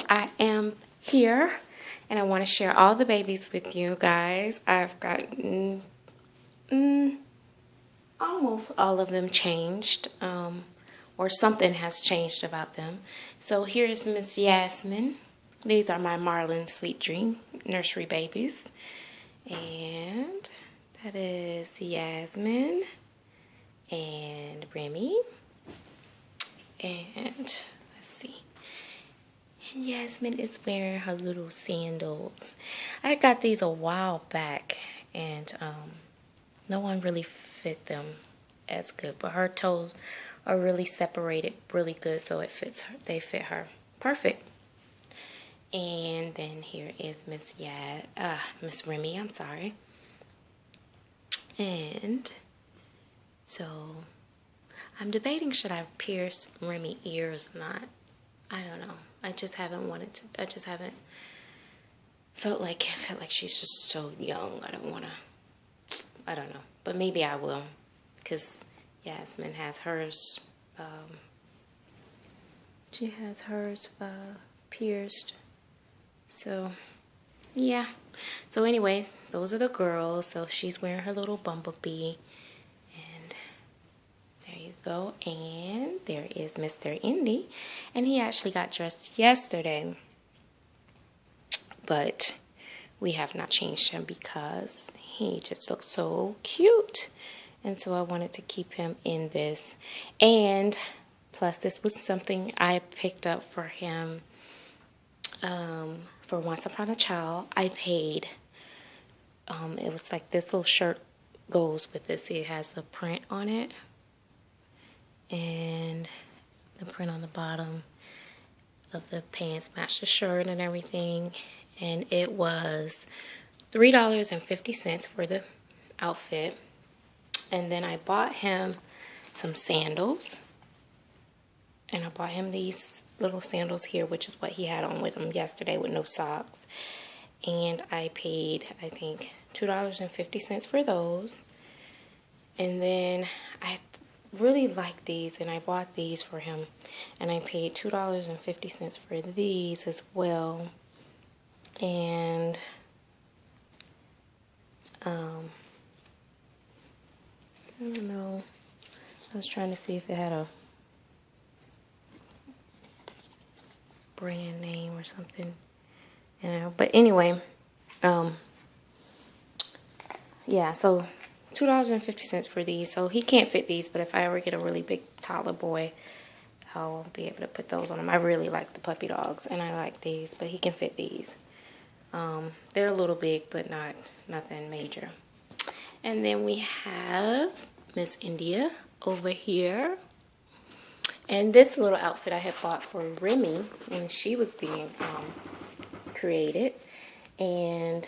I am here and I want to share all the babies with you guys. I've got almost all of them changed, or something has changed about them. So here's Miss Yasmin. These are my Marlin Sweet Dream nursery babies. And that is Yasmin and Remy. And let's see. And Yasmin is wearing her little sandals. I got these a while back and no one really fit them as good, but her toes are really separated really good, so it fits her. They fit her perfect. And then here is Miss Remy, I'm sorry. And so I'm debating, should I pierce Remy ears or not? I don't know. I just haven't wanted to. I just haven't felt like she's just so young. I don't know. But maybe I will, because Yasmin has hers. She has hers pierced. So, yeah. So anyway, those are the girls. So she's wearing her little bumblebee. And there you go. And there is Mr. Indy. And he actually got dressed yesterday. But we have not changed him because he just looks so cute. And so I wanted to keep him in this. And plus, this was something I picked up for him for Once Upon a Child. I paid. It was like this little shirt goes with this. It has the print on it. And the print on the bottom of the pants matched the shirt and everything. And it was $3.50 for the outfit. And then I bought him some sandals. And I bought him these little sandals here, which is what he had on with him yesterday with no socks. And I paid, I think, $2.50 for those. And then I really like these, and I bought these for him. And I paid $2.50 for these as well. And I don't know. I was trying to see if it had a brand name or something. But anyway, yeah, so $2.50 for these. So he can't fit these, but if I ever get a really big toddler boy, I'll be able to put those on him. I really like the puppy dogs, and I like these, but he can fit these. They're a little big, but nothing major. And then we have Miss India over here. And this little outfit I had bought for Remy when she was being created. And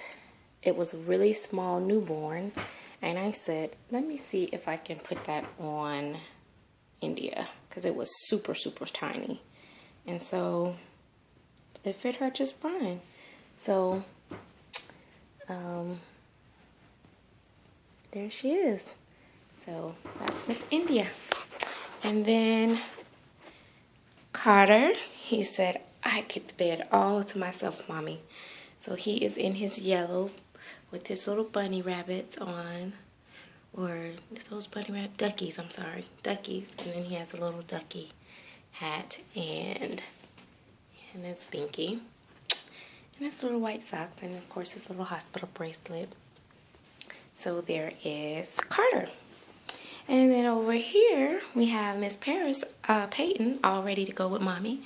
it was a really small newborn. And I said, let me see if I can put that on India, because it was super, super tiny. And so it fit her just fine. So, there she is. So that's Miss India. And then Carter, he said, I get the bed all to myself, Mommy. So he is in his yellow with his little bunny rabbits on, or those bunny rabbit duckies, I'm sorry, duckies. And then he has a little ducky hat and it's Binky. And his little white socks, and of course his little hospital bracelet. So there is Carter. And then over here, we have Miss Paris, Peyton, all ready to go with Mommy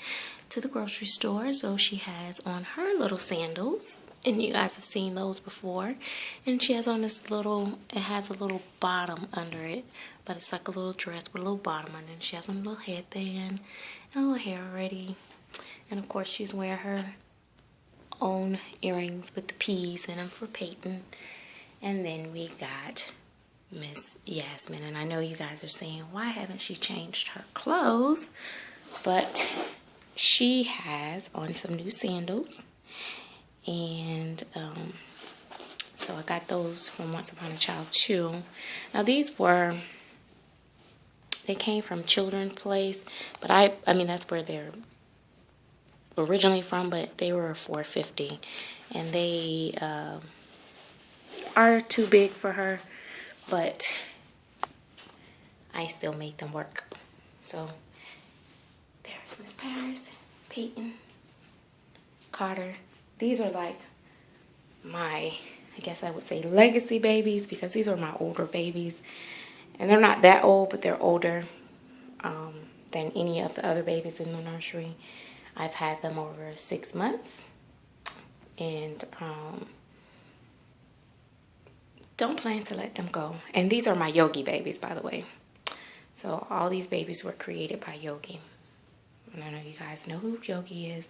to the grocery store. So she has on her little sandals. And you guys have seen those before. And she has on this little, it has a little bottom under it. But it's like a little dress with a little bottom under it. She has on a little headband and a little hair already. And of course, she's wearing her own earrings with the P's in them for Peyton. And then we got Miss Yasmin. And I know you guys are saying, why haven't she changed her clothes? But she has on some new sandals. And so I got those from Once Upon a Child too. Now these were, they came from Children's Place, but I mean that's where they're originally from, but they were $4.50, and they are too big for her, but I still made them work. So there's Miss Paris, Peyton, Carter. These are like my, I guess I would say, legacy babies, because these are my older babies, and they're not that old, but they're older than any of the other babies in the nursery. I've had them over 6 months, and don't plan to let them go. And these are my Yogi babies, by the way. So all these babies were created by Yogi, and I know you guys know who Yogi is.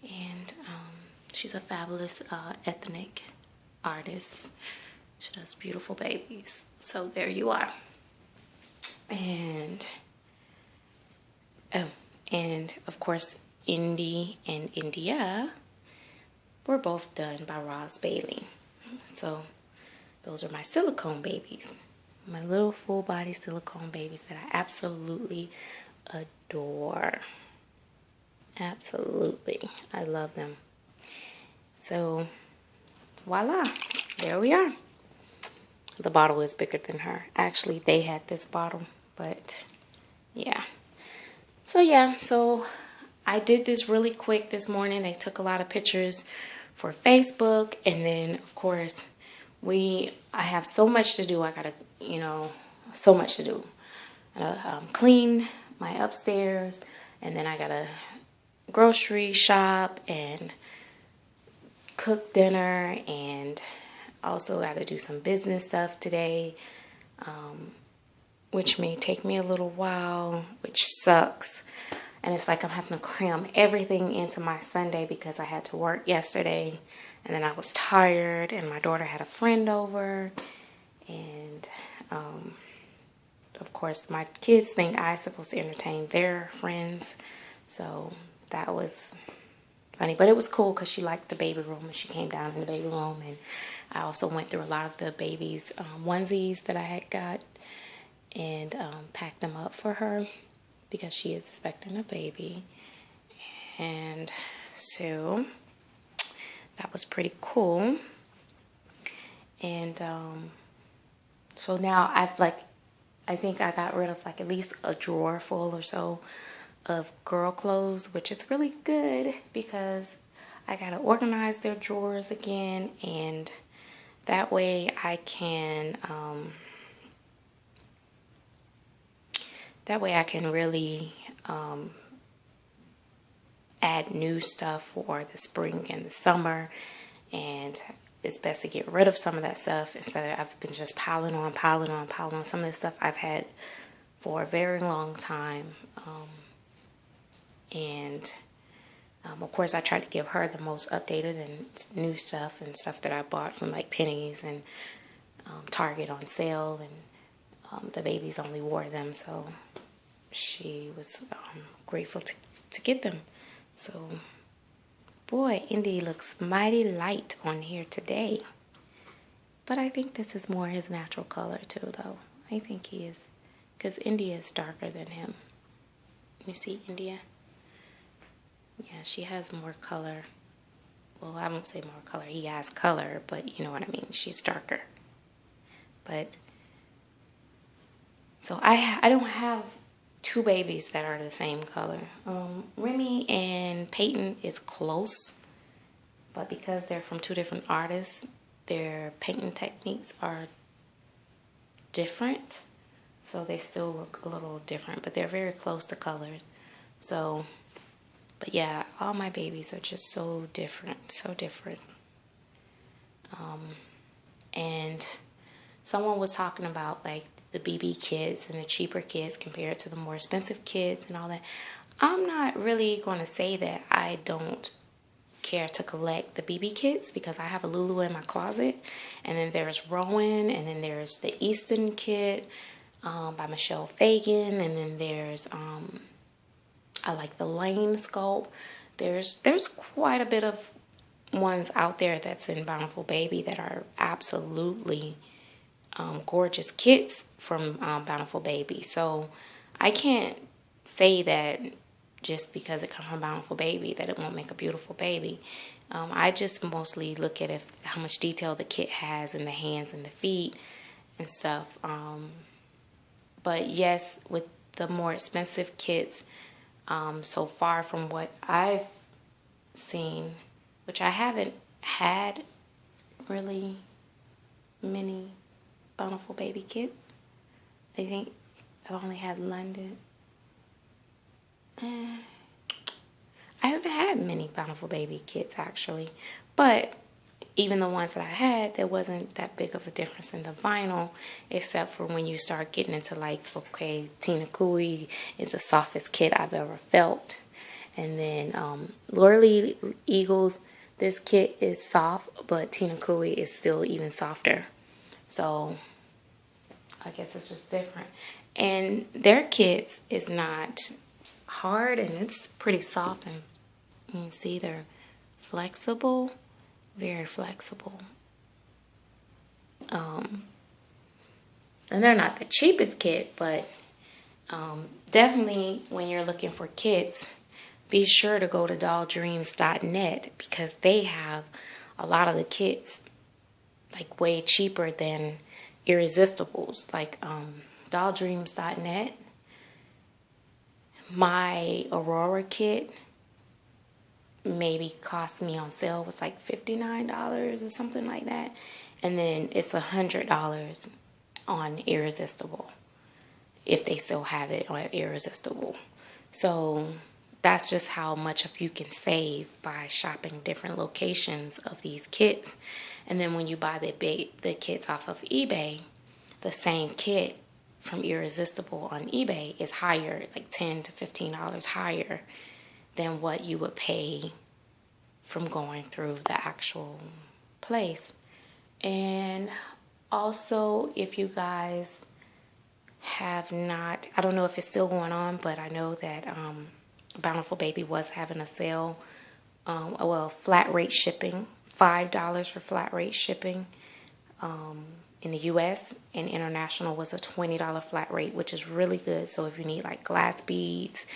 And she's a fabulous ethnic artist. She does beautiful babies. So there you are. And and of course, Indy and India were both done by Ross Bailey. So those are my silicone babies, my little full body silicone babies that I absolutely adore. Absolutely, I love them. So voila, there we are. The bottle is bigger than her. Actually, they had this bottle, but yeah. So I did this really quick this morning. They took a lot of pictures for Facebook, and then of course I have so much to do. I gotta, so much to do. I gotta clean my upstairs, and then I gotta grocery shop and cook dinner, and also gotta do some business stuff today, which may take me a little while, which sucks. And it's like I'm having to cram everything into my Sunday because I had to work yesterday, and then I was tired, and my daughter had a friend over, and of course my kids think I'm supposed to entertain their friends, so that was funny. But it was cool because she liked the baby room, and she came down in the baby room, and I also went through a lot of the baby's onesies that I had got, and packed them up for her because she is expecting a baby. And so that was pretty cool. And so now I think I got rid of like at least a drawer full or so of girl clothes, which is really good because I gotta organize their drawers again, and that way I can really add new stuff for the spring and the summer. And it's best to get rid of some of that stuff instead of I've been just piling on some of the stuff I've had for a very long time. Of course, I try to give her the most updated and new stuff and stuff that I bought from like Penny's and Target on sale, and the babies only wore them, so she was grateful to get them. So, boy, Indy looks mighty light on here today, but I think this is more his natural color too, though. I think he is, because India is darker than him. You see India? Yeah, she has more color. Well, I won't say more color. He has color, but you know what I mean. She's darker. But, so I don't have two babies that are the same color. Remy and Peyton is close, but because they're from two different artists, their painting techniques are different. So they still look a little different, but they're very close to colors. So, but yeah, all my babies are just so different, so different. And someone was talking about like the BB kids and the cheaper kids compared to the more expensive kids and all that. I'm not really going to say that I don't care to collect the BB kids, because I have a Lulu in my closet, and then there's Rowan, and then there's the Easton kid by Michelle Fagan, and then there's I like the Lane sculpt. There's quite a bit of ones out there that's in Bountiful Baby that are absolutely gorgeous kits from Bountiful Baby. So I can't say that just because it comes from Bountiful Baby that it won't make a beautiful baby. I just mostly look at how much detail the kit has in the hands and the feet and stuff. But yes, with the more expensive kits, so far from what I've seen, which I haven't had really many Bountiful Baby kits. I think I've only had London. I haven't had many Bountiful Baby kits actually, but even the ones that I had, there wasn't that big of a difference in the vinyl, except for when you start getting into like, okay, Tina Cooey is the softest kit I've ever felt. And then Lorelei Eagles, this kit is soft, but Tina Cooey is still even softer. So I guess it's just different. And their kits is not hard, and it's pretty soft, and you can see they're flexible, very flexible. And they're not the cheapest kit, but definitely when you're looking for kits, be sure to go to dolldreams.net because they have a lot of the kits like way cheaper than Irresistibles. Like dolldreams.net, my Aurora kit maybe cost me on sale was like $59 or something like that, and then it's $100 on Irresistible if they still have it on Irresistible. So that's just how much of you can save by shopping different locations of these kits. And then when you buy the kits off of eBay, the same kit from Irresistible on eBay is higher, like $10 to $15 higher than what you would pay from going through the actual place. And also, if you guys have not, I don't know if it's still going on, but I know that Bountiful Baby was having a sale. Flat rate shipping, $5 for flat rate shipping in the US, and international was a $20 flat rate, which is really good. So if you need like glass beads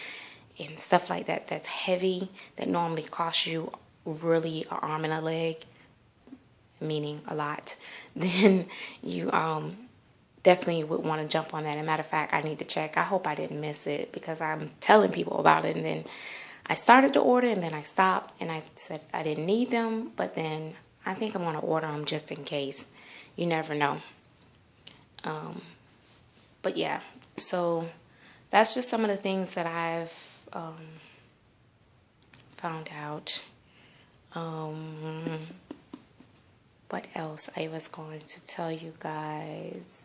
and stuff like that that's heavy, that normally costs you really an arm and a leg, meaning a lot, then you definitely would want to jump on that. As a matter of fact, I need to check. I hope I didn't miss it because I'm telling people about it, and then I started to order and then I stopped and I said I didn't need them, but then I think I'm going to order them just in case. You never know. But yeah, so that's just some of the things that I've found out. What else I was going to tell you guys?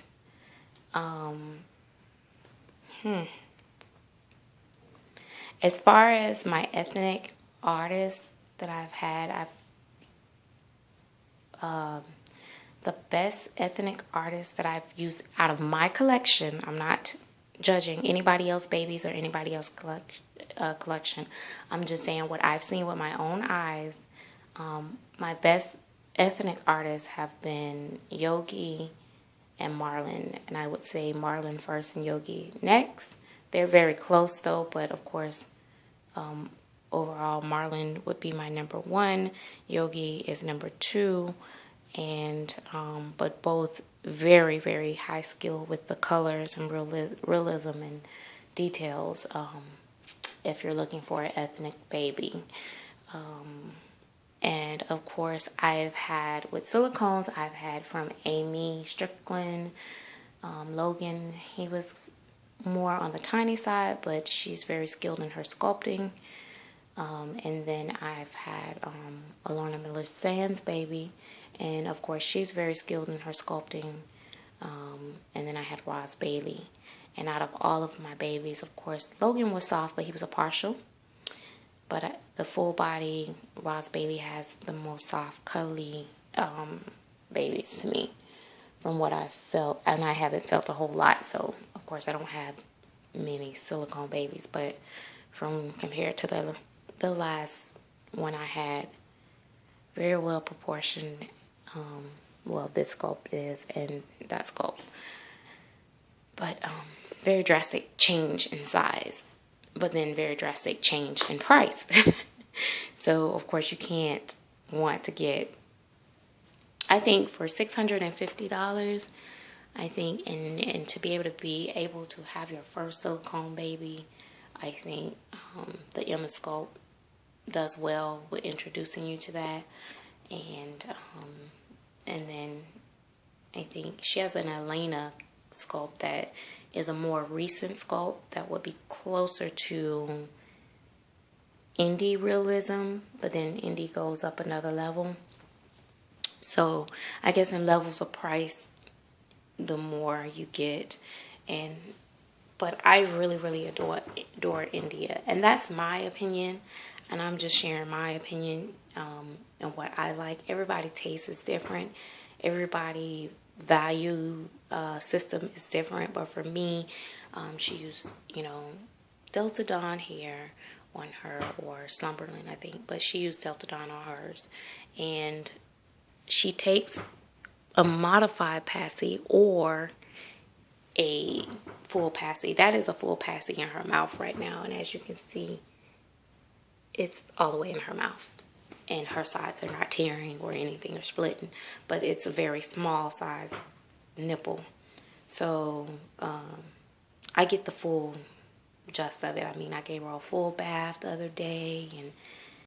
As far as my ethnic artists that I've had, the best ethnic artist that I've used out of my collection, I'm not judging anybody else's babies or anybody else's collection. I'm just saying what I've seen with my own eyes. My best ethnic artists have been Yogi and Marlon, and I would say Marlon first and Yogi next. They're very close though, but of course, overall Marlon would be my number one. Yogi is number two, and but both very, very high skill with the colors and realism and details. If you're looking for an ethnic baby. And of course, I've had with silicones, I've had from Amy Strickland, Logan. He was more on the tiny side, but she's very skilled in her sculpting. And then I've had Alorna Miller Sands baby, and of course she's very skilled in her sculpting. And then I had Ross Bailey. And out of all of my babies, of course, Logan was soft, but he was a partial. But the full body, Ross Bailey has the most soft, cuddly babies to me from what I've felt. And I haven't felt a whole lot, so of course I don't have many silicone babies. But from compared to the last one I had, very well proportioned. Well, this sculpt is and that sculpt. But very drastic change in size. but then very drastic change in price. So of course you can't want to get, I think for $650, I think, and to be able to have your first silicone baby, I think the Emma Sculpt does well with introducing you to that. And then I think she has an Elena sculpt that is a more recent sculpt that would be closer to indie realism, but then indie goes up another level. So I guess in levels of price, the more you get. But I really adore India, and that's my opinion, and I'm just sharing my opinion and what I like. Everybody taste is different, everybody value system is different, but for me, she used Delta Dawn hair on her, or Slumberland I think, but she used Delta Dawn on hers, and she takes a modified passy or a full passy. That is a full passy in her mouth right now, and as you can see, it's all the way in her mouth, and her sides are not tearing or anything or splitting, but it's a very small size nipple. So I get the full gist of it. I mean, I gave her a full bath the other day, and